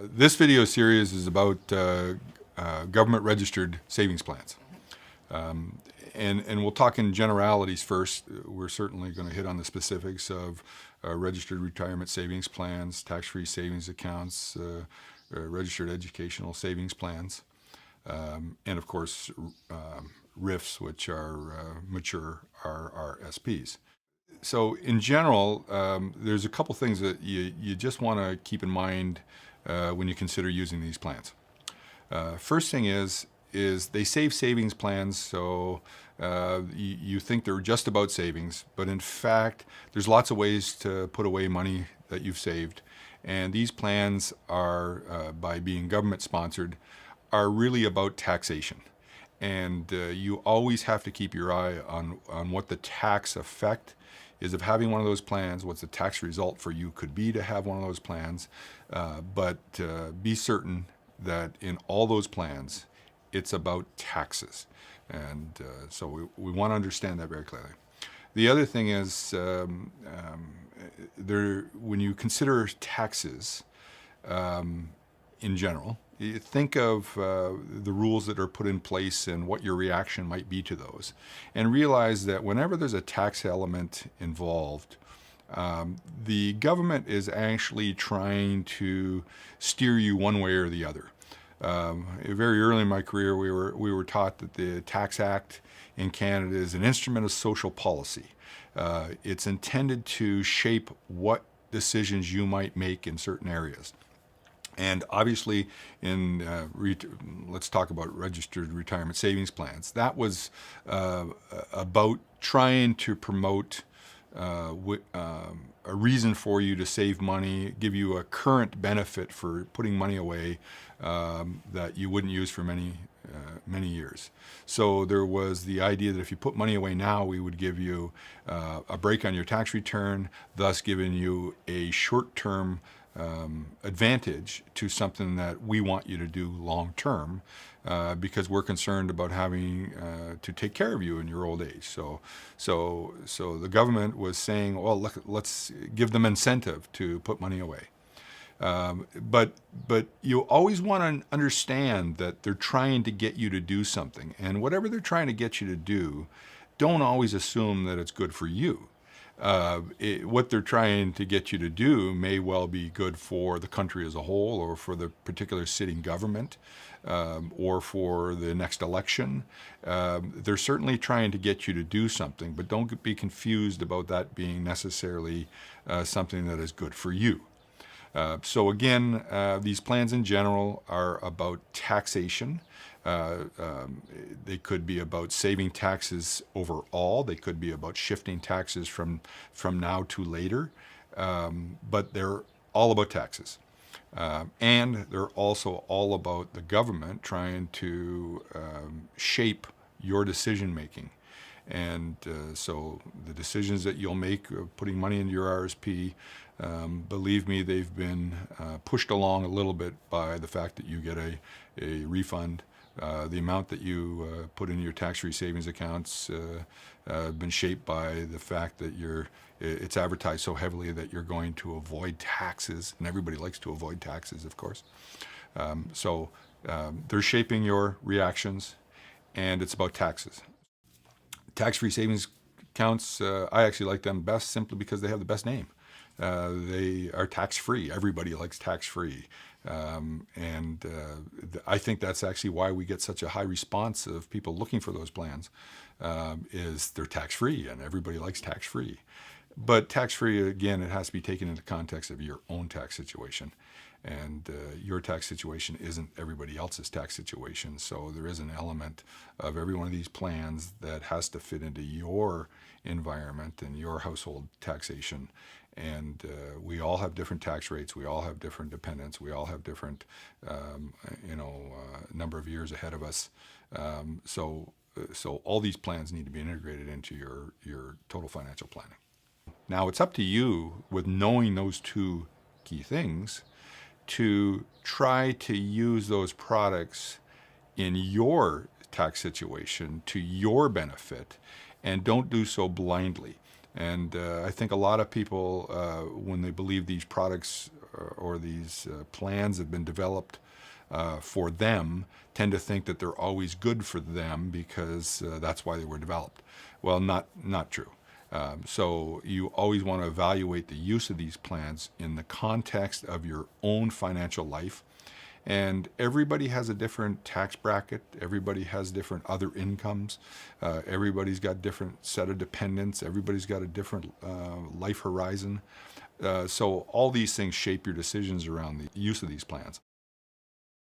This video series is about government-registered savings plans. And we'll talk in generalities first. We're certainly going to hit on the specifics of registered retirement savings plans, tax-free savings accounts, registered educational savings plans, and of course RRIFs, which are mature RRSPs. So in general, there's a couple things that you just want to keep in mind when you consider using these plans. First thing is they save savings plans, so you think they're just about savings, but in fact there's lots of ways to put away money that you've saved, and these plans are, by being government sponsored, are really about taxation. And you always have to keep your eye on what the tax effect is of having one of those plans, what's the tax result for you could be to have one of those plans, but be certain that in all those plans, it's about taxes. And so we want to understand that very clearly. The other thing is, when you consider taxes in general, you think of the rules that are put in place and what your reaction might be to those, and realize that whenever there's a tax element involved, the government is actually trying to steer you one way or the other. Very early in my career, we were taught that the Tax Act in Canada is an instrument of social policy. It's intended to shape what decisions you might make in certain areas. And obviously, let's talk about registered retirement savings plans. That was about trying to promote a reason for you to save money, give you a current benefit for putting money away that you wouldn't use for many years. So there was the idea that if you put money away now, we would give you a break on your tax return, thus giving you a short-term advantage to something that we want you to do long term, because we're concerned about having to take care of you in your old age. So the government was saying, well, look, let's give them incentive to put money away. But you always want to understand that they're trying to get you to do something, and whatever they're trying to get you to do, don't always assume that it's good for you. What they're trying to get you to do may well be good for the country as a whole, or for the particular sitting government, or for the next election. They're certainly trying to get you to do something, but don't be confused about that being necessarily something that is good for you. So again, these plans in general are about taxation. They could be about saving taxes overall. They could be about shifting taxes from now to later. But they're all about taxes. And they're also all about the government trying to shape your decision making. And so the decisions that you'll make, putting money into your RRSP, believe me, they've been pushed along a little bit by the fact that you get a refund. The amount that you put in your tax-free savings accounts been shaped by the fact that it's advertised so heavily that you're going to avoid taxes, and everybody likes to avoid taxes, of course. So they're shaping your reactions, and it's about taxes. Tax-free savings accounts, I actually like them best simply because they have the best name. They are tax-free. Everybody likes tax-free. I think that's actually why we get such a high response of people looking for those plans, is they're tax-free, and everybody likes tax-free. But tax-free, again, it has to be taken into context of your own tax situation. And your tax situation isn't everybody else's tax situation. So there is an element of every one of these plans that has to fit into your environment and your household taxation. And we all have different tax rates. We all have different dependents. We all have different, number of years ahead of us. So all these plans need to be integrated into your total financial planning. Now it's up to you, with knowing those two key things, to try to use those products in your tax situation to your benefit, and don't do so blindly. And I think a lot of people, when they believe these products or these plans have been developed for them tend to think that they're always good for them because that's why they were developed. Well, not true. So you always want to evaluate the use of these plans in the context of your own financial life. And everybody has a different tax bracket. Everybody has different other incomes. Everybody's got different set of dependents. Everybody's got a different life horizon. So all these things shape your decisions around the use of these plans.